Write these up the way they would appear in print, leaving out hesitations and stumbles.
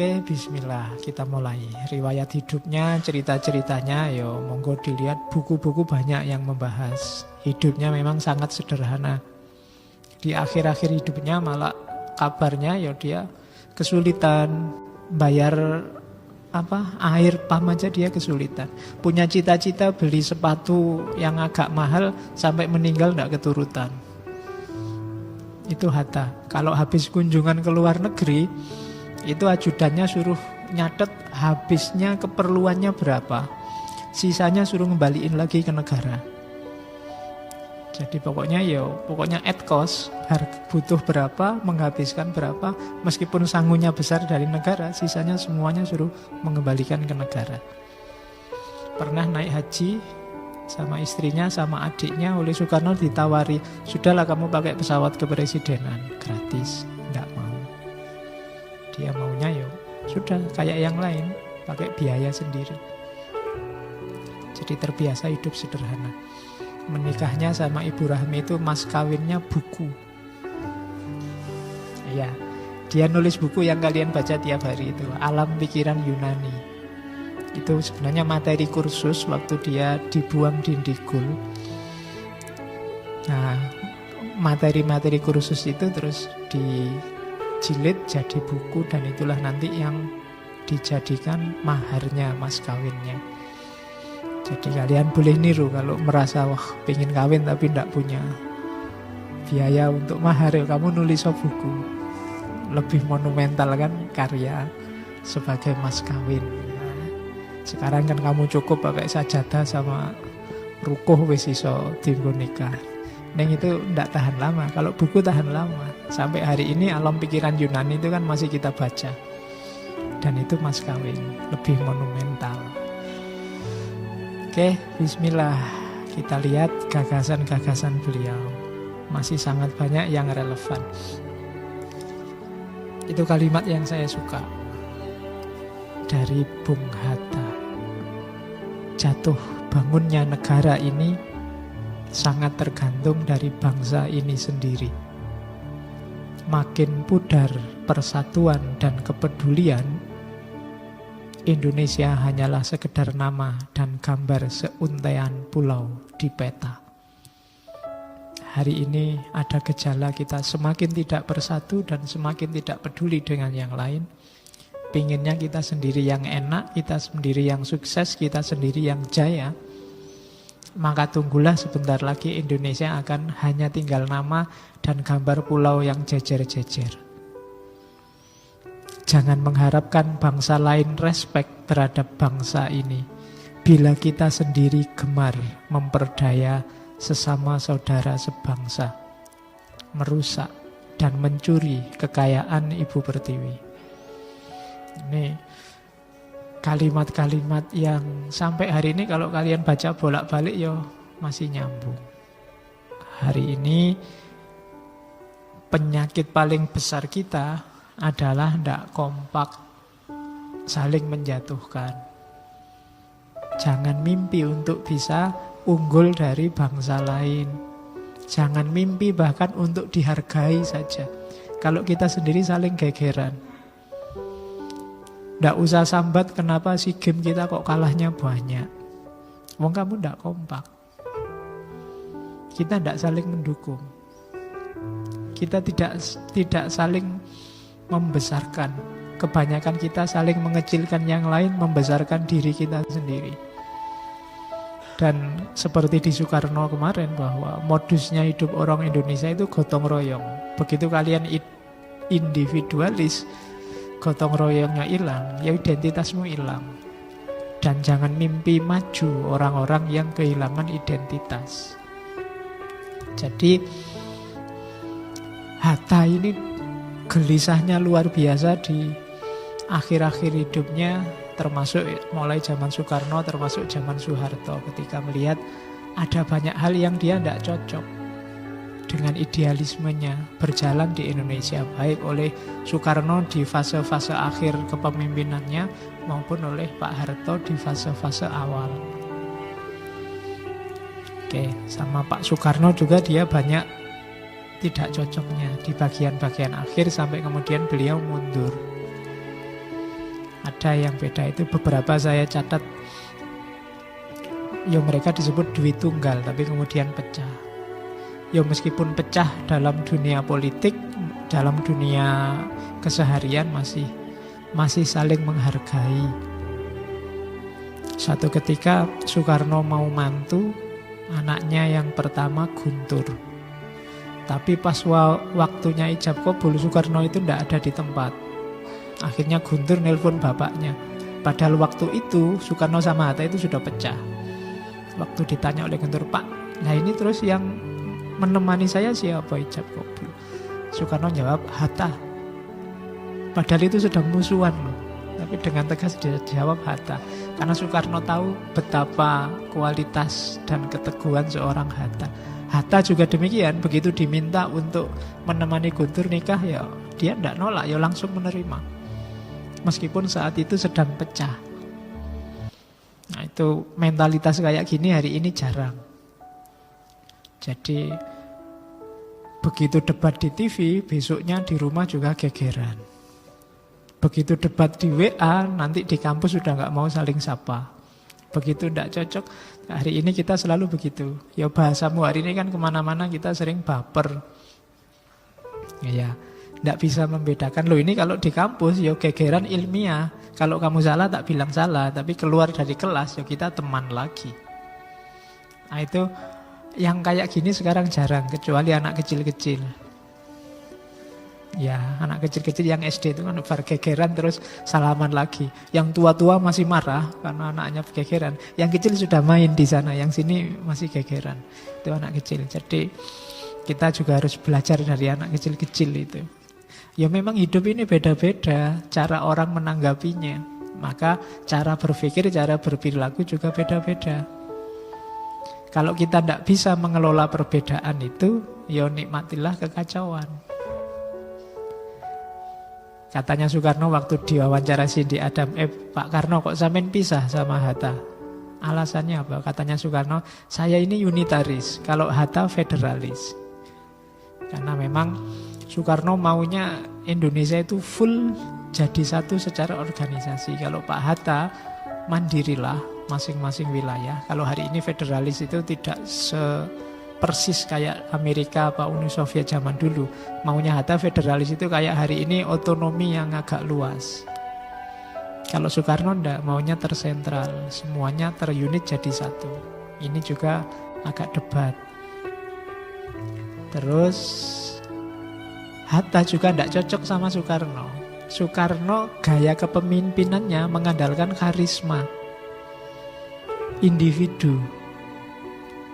Oke, bismillah, kita mulai. Riwayat hidupnya, cerita-ceritanya, yo monggo dilihat, buku-buku banyak yang membahas. Hidupnya memang sangat sederhana. Di akhir-akhir hidupnya malah kabarnya yo dia kesulitan bayar air pam aja, dia kesulitan. Punya cita-cita beli sepatu yang agak mahal, sampai meninggal tidak keturutan. Itu Hatta. Kalau habis kunjungan ke luar negeri, itu ajudannya suruh nyatet habisnya keperluannya berapa, sisanya suruh ngembaliin lagi ke negara. Jadi pokoknya at cost, butuh berapa, menghabiskan berapa, meskipun sangunya besar dari negara, sisanya semuanya suruh mengembalikan ke negara. Pernah naik haji sama istrinya, sama adiknya, oleh Soekarno ditawari, sudahlah kamu pakai pesawat kepresidenan, gratis, enggak mau. Dia maunya sudah kayak yang lain, pakai biaya sendiri. Jadi terbiasa hidup sederhana. Menikahnya sama Ibu Rahmi itu mas kawinnya buku. Ya, dia nulis buku yang kalian baca tiap hari itu, Alam Pikiran Yunani. Itu sebenarnya materi kursus waktu dia dibuang di Indigul. Nah, materi-materi kursus itu terus dijilid jadi buku, dan itulah nanti yang dijadikan maharnya, mas kawinnya. Jadi kalian boleh niru kalau merasa pengen kawin tapi tidak punya biaya untuk mahar, kamu nulis buku. Lebih monumental kan karya sebagai mas kawin. Sekarang kan kamu cukup pakai sajadah sama rukuh wis iso dienggo nikah. Neng itu tidak tahan lama. Kalau buku tahan lama. Sampai hari ini Alam Pikiran Yunani itu kan masih kita baca. Dan itu mas kawin, lebih monumental. Oke, bismillah. Kita lihat gagasan-gagasan beliau. Masih sangat banyak yang relevan. Itu kalimat yang saya suka dari Bung Hatta. Jatuh bangunnya negara ini sangat tergantung dari bangsa ini sendiri. Makin pudar persatuan dan kepedulian, Indonesia hanyalah sekedar nama dan gambar seuntaian pulau di peta. Hari ini ada gejala kita semakin tidak bersatu dan semakin tidak peduli dengan yang lain. Pinginnya kita sendiri yang enak, kita sendiri yang sukses, kita sendiri yang jaya. Maka tunggulah sebentar lagi Indonesia akan hanya tinggal nama dan gambar pulau yang jejer-jejer. Jangan mengharapkan bangsa lain respek terhadap bangsa ini bila kita sendiri gemar memperdaya sesama saudara sebangsa, merusak dan mencuri kekayaan Ibu Pertiwi. Ini kalimat-kalimat yang sampai hari ini kalau kalian baca bolak-balik masih nyambung. Hari ini penyakit paling besar kita adalah tidak kompak, saling menjatuhkan. Jangan mimpi untuk bisa unggul dari bangsa lain. Jangan mimpi bahkan untuk dihargai saja. Kalau kita sendiri saling gegeran. Tidak usah sambat kenapa si game kita kok kalahnya banyak. Wong kamu tidak kompak. Kita tidak saling mendukung. Kita tidak saling membesarkan. Kebanyakan kita saling mengecilkan yang lain, membesarkan diri kita sendiri. Dan seperti di Soekarno kemarin bahwa modusnya hidup orang Indonesia itu gotong royong. Begitu kalian individualis, gotong royongnya hilang, ya identitasmu hilang. Dan jangan mimpi maju orang-orang yang kehilangan identitas. Jadi Hatta ini gelisahnya luar biasa di akhir-akhir hidupnya, termasuk mulai zaman Soekarno, termasuk zaman Soeharto, ketika melihat ada banyak hal yang dia tidak cocok dengan idealismenya berjalan di Indonesia, baik oleh Soekarno di fase-fase akhir kepemimpinannya maupun oleh Pak Harto di fase-fase awal. Oke, sama Pak Soekarno juga dia banyak tidak cocoknya di bagian-bagian akhir sampai kemudian beliau mundur. Ada yang beda itu beberapa saya catat. Ya mereka disebut duit tunggal tapi kemudian pecah. Ya meskipun pecah dalam dunia politik, dalam dunia keseharian masih saling menghargai. Suatu ketika Soekarno mau mantu anaknya yang pertama Guntur. Tapi pas waktunya ijab kabul, Soekarno itu tidak ada di tempat. Akhirnya Guntur nelpon bapaknya. Padahal waktu itu Soekarno sama Hatta itu sudah pecah. Waktu ditanya oleh Guntur, "Pak, nah ini terus yang menemani saya siapa ijab kabul?" Soekarno jawab, "Hatta." Padahal itu sedang musuhan loh. Tapi dengan tegas dia jawab Hatta. Karena Soekarno tahu betapa kualitas dan keteguhan seorang Hatta. Hatta juga demikian, begitu diminta untuk menemani Guntur nikah, ya dia tidak nolak, ya langsung menerima. Meskipun saat itu sedang pecah. Nah itu mentalitas kayak gini hari ini jarang. Jadi begitu debat di TV, besoknya di rumah juga gegeran. Begitu debat di WA, nanti di kampus sudah nggak mau saling sapa. Begitu tidak cocok, hari ini kita selalu begitu. Ya bahasamu hari ini kan kemana-mana kita sering baper. Ya, tidak bisa membedakan. Loh ini kalau di kampus ya gegeran ilmiah. Kalau kamu salah tak bilang salah, tapi keluar dari kelas ya kita teman lagi. Nah itu yang kayak gini sekarang jarang, kecuali anak kecil-kecil. Ya anak kecil-kecil yang SD itu kan bar gegeran terus salaman lagi. Yang tua-tua masih marah karena anaknya gegeran. Yang kecil sudah main di sana, yang sini masih gegeran. Itu anak kecil. Jadi kita juga harus belajar dari anak kecil-kecil itu. Ya memang hidup ini beda-beda cara orang menanggapinya. Maka cara berpikir, cara berperilaku juga beda-beda. Kalau kita tidak bisa mengelola perbedaan itu, ya nikmatilah kekacauan. Katanya Soekarno waktu diwawancara Cindy Adam, Pak Karno kok sampean pisah sama Hatta? Alasannya apa? Katanya Soekarno, saya ini unitaris, kalau Hatta federalis. Karena memang Soekarno maunya Indonesia itu full jadi satu secara organisasi. Kalau Pak Hatta mandirilah masing-masing wilayah. Kalau hari ini federalis itu tidak persis kayak Amerika apa Uni Soviet zaman dulu. Maunya Hatta federalis itu kayak hari ini otonomi yang agak luas. Kalau Soekarno enggak, maunya tersentral, semuanya terunit jadi satu. Ini juga agak debat. Terus Hatta juga enggak cocok sama Soekarno. Soekarno gaya kepemimpinannya mengandalkan karisma individu.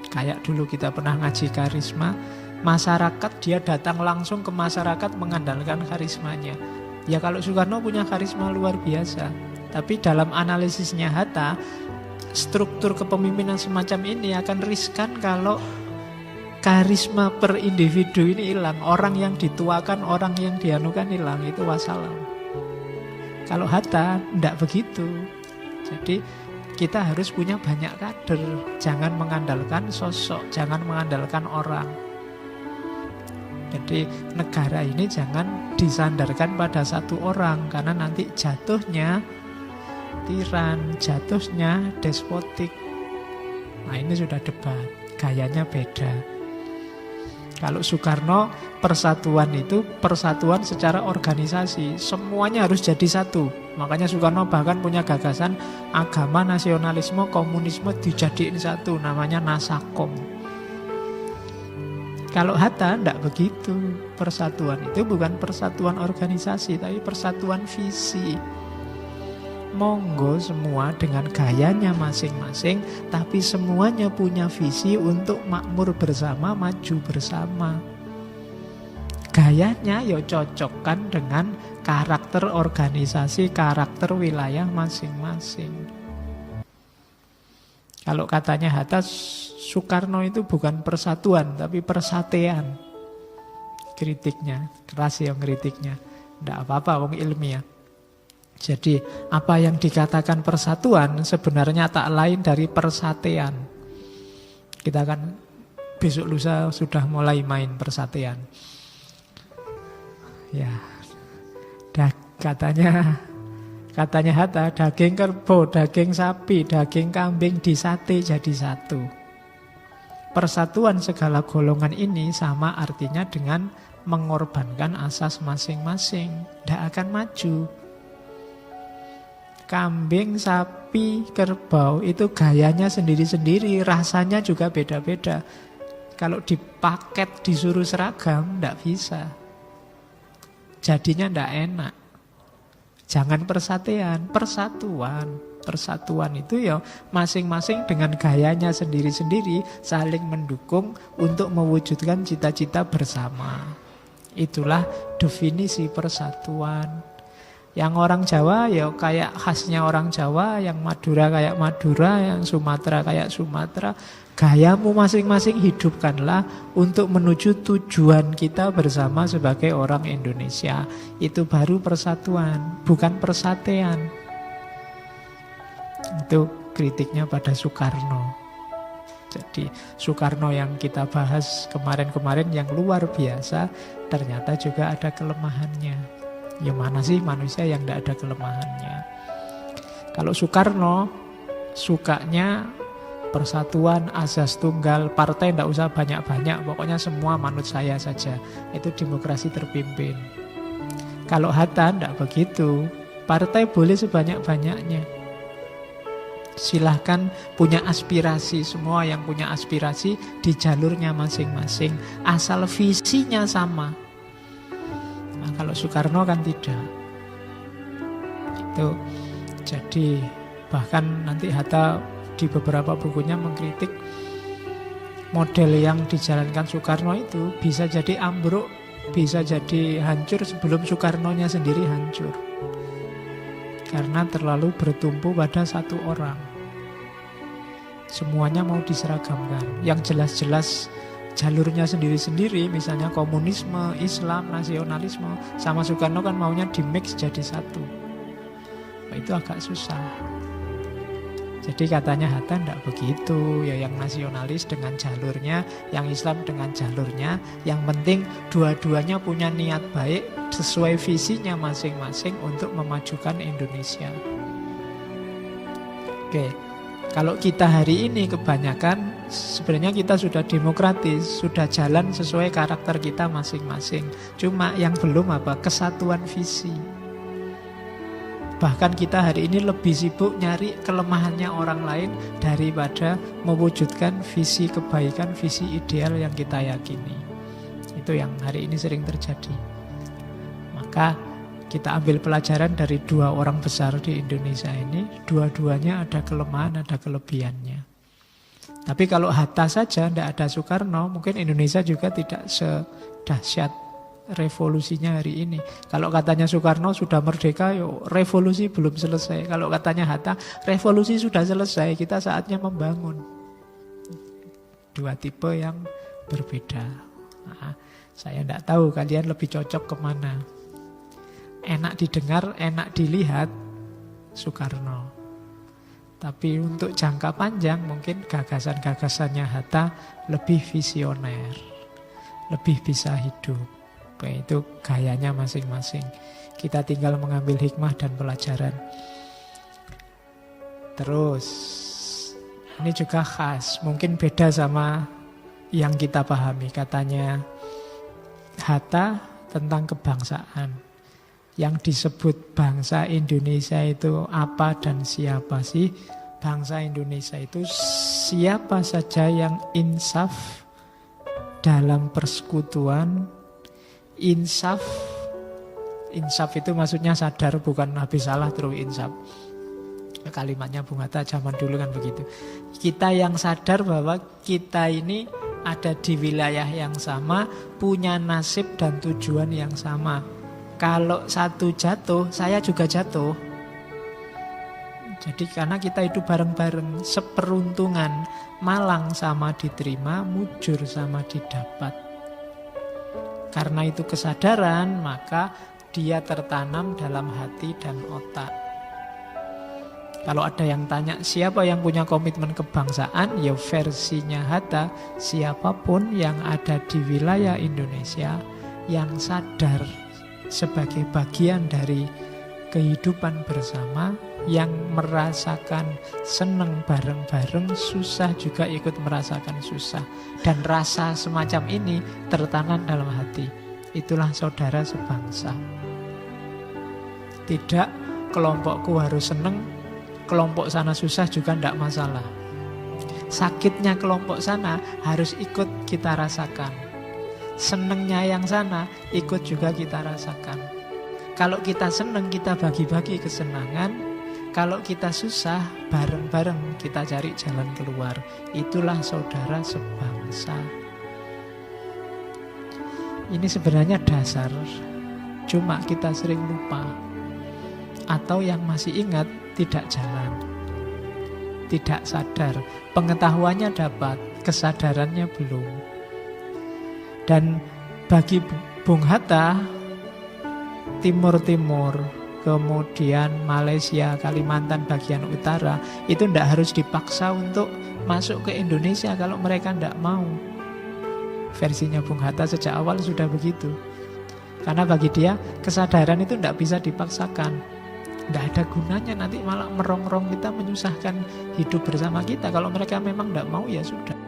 Kayak dulu kita pernah ngaji karisma, masyarakat dia datang langsung ke masyarakat mengandalkan karismanya. Ya kalau Soekarno punya karisma luar biasa, tapi dalam analisisnya Hatta, struktur kepemimpinan semacam ini akan riskan kalau karisma per individu ini hilang. Orang yang dituakan, orang yang dianukan hilang, itu wassalam. Kalau Hatta tidak begitu. Jadi kita harus punya banyak kader. Jangan mengandalkan sosok, jangan mengandalkan orang. Jadi negara ini jangan disandarkan pada satu orang, karena nanti jatuhnya tiran, jatuhnya despotik. Nah ini sudah debat, gayanya beda. Kalau Soekarno persatuan itu persatuan secara organisasi, semuanya harus jadi satu. Makanya Soekarno bahkan punya gagasan agama, nasionalisme, komunisme dijadiin satu, namanya Nasakom. Kalau Hatta tidak begitu. Persatuan itu bukan persatuan organisasi, tapi persatuan visi. Monggo semua dengan gayanya masing-masing, tapi semuanya punya visi untuk makmur bersama, maju bersama. Gayanya ya cocokkan dengan karakter organisasi, karakter wilayah masing-masing. Kalau katanya Hatta, Soekarno itu bukan persatuan, tapi persatean. Kritiknya, keras yang kritiknya. Tidak apa-apa, wong ilmiah. Jadi apa yang dikatakan persatuan sebenarnya tak lain dari persatean. Kita kan besok lusa sudah mulai main persatean. Ya, katanya Katanya Hatta, daging kerbau, daging sapi, daging kambing disate jadi satu. Persatuan segala golongan ini sama artinya dengan mengorbankan asas masing-masing. Tidak akan maju. Kambing, sapi, kerbau itu gayanya sendiri-sendiri, rasanya juga beda-beda. Kalau dipaket, disuruh seragam, tidak bisa. Jadinya tidak enak. Jangan persatuan, persatuan. Persatuan itu ya masing-masing dengan gayanya sendiri-sendiri saling mendukung untuk mewujudkan cita-cita bersama. Itulah definisi persatuan. Yang orang Jawa ya kayak khasnya orang Jawa, yang Madura kayak Madura, yang Sumatera kayak Sumatera. Gayamu masing-masing hidupkanlah untuk menuju tujuan kita bersama sebagai orang Indonesia. Itu baru persatuan, bukan persatuan. Itu kritiknya pada Soekarno. Jadi Soekarno yang kita bahas kemarin-kemarin yang luar biasa, ternyata juga ada kelemahannya. Ya mana sih manusia yang tidak ada kelemahannya? Kalau Soekarno sukanya persatuan, azas tunggal, partai tidak usah banyak-banyak, pokoknya semua manut saya saja. Itu demokrasi terpimpin. Kalau Hatta tidak begitu, partai boleh sebanyak-banyaknya. Silahkan punya aspirasi, semua yang punya aspirasi di jalurnya masing-masing, asal visinya sama. Nah, kalau Soekarno kan tidak. Itu jadi bahkan nanti Hatta di beberapa bukunya mengkritik model yang dijalankan Soekarno itu bisa jadi ambruk, bisa jadi hancur sebelum Soekarnonya sendiri hancur. Karena terlalu bertumpu pada satu orang. Semuanya mau diseragamkan. Yang jelas-jelas jalurnya sendiri-sendiri, misalnya komunisme, Islam, nasionalisme, sama Soekarno kan maunya di-mix jadi satu. Nah, itu agak susah. Jadi katanya Hatta tidak begitu. Ya yang nasionalis dengan jalurnya, yang Islam dengan jalurnya. Yang penting dua-duanya punya niat baik sesuai visinya masing-masing untuk memajukan Indonesia. Oke. Kalau kita hari ini kebanyakan sebenarnya kita sudah demokratis, sudah jalan sesuai karakter kita masing-masing. Cuma yang belum apa? Kesatuan visi. Bahkan kita hari ini lebih sibuk nyari kelemahannya orang lain daripada mewujudkan visi kebaikan, visi ideal yang kita yakini. Itu yang hari ini sering terjadi. Maka kita ambil pelajaran dari dua orang besar di Indonesia ini. Dua-duanya ada kelemahan, ada kelebihannya. Tapi kalau Hatta saja, tidak ada Soekarno, mungkin Indonesia juga tidak sedahsyat revolusinya hari ini. Kalau katanya Soekarno sudah merdeka, revolusi belum selesai. Kalau katanya Hatta, revolusi sudah selesai, kita saatnya membangun. Dua tipe yang berbeda. Nah, saya tidak tahu kalian lebih cocok kemana. Enak didengar, enak dilihat, Soekarno. Tapi untuk jangka panjang mungkin gagasan-gagasannya Hatta lebih visioner, lebih bisa hidup. Itu gayanya masing-masing. Kita tinggal mengambil hikmah dan pelajaran. Terus, ini juga khas, mungkin beda sama yang kita pahami. Katanya Hatta tentang kebangsaan. Yang disebut bangsa Indonesia itu apa dan siapa sih? Bangsa Indonesia itu siapa saja yang insaf dalam persekutuan. Insaf itu maksudnya sadar, bukan habis salah terus insaf. Kalimatnya Bung Hatta zaman dulu kan begitu. Kita yang sadar bahwa kita ini ada di wilayah yang sama, punya nasib dan tujuan yang sama. Kalau satu jatuh, saya juga jatuh. Jadi karena kita itu bareng-bareng, seperuntungan, malang sama diterima, mujur sama didapat. Karena itu kesadaran, maka dia tertanam dalam hati dan otak. Kalau ada yang tanya siapa yang punya komitmen kebangsaan, ya versinya Hatta, siapapun yang ada di wilayah Indonesia yang sadar sebagai bagian dari kehidupan bersama yang merasakan seneng bareng-bareng, susah juga ikut merasakan susah. Dan rasa semacam ini tertanam dalam hati. Itulah saudara sebangsa. Tidak kelompokku harus seneng, kelompok sana susah juga tidak masalah. Sakitnya kelompok sana harus ikut kita rasakan. Senengnya yang sana ikut juga kita rasakan. Kalau kita seneng, kita bagi-bagi kesenangan. Kalau kita susah, bareng-bareng kita cari jalan keluar. Itulah saudara sebangsa. Ini sebenarnya dasar, cuma kita sering lupa. Atau yang masih ingat tidak jalan, tidak sadar. Pengetahuannya dapat, kesadarannya belum. Dan bagi Bung Hatta, Timur-Timur, kemudian Malaysia, Kalimantan bagian utara, itu tidak harus dipaksa untuk masuk ke Indonesia kalau mereka tidak mau. Versinya Bung Hatta sejak awal sudah begitu. Karena bagi dia, kesadaran itu tidak bisa dipaksakan. Tidak ada gunanya, nanti malah merongrong kita, menyusahkan hidup bersama kita. Kalau mereka memang tidak mau, ya sudah.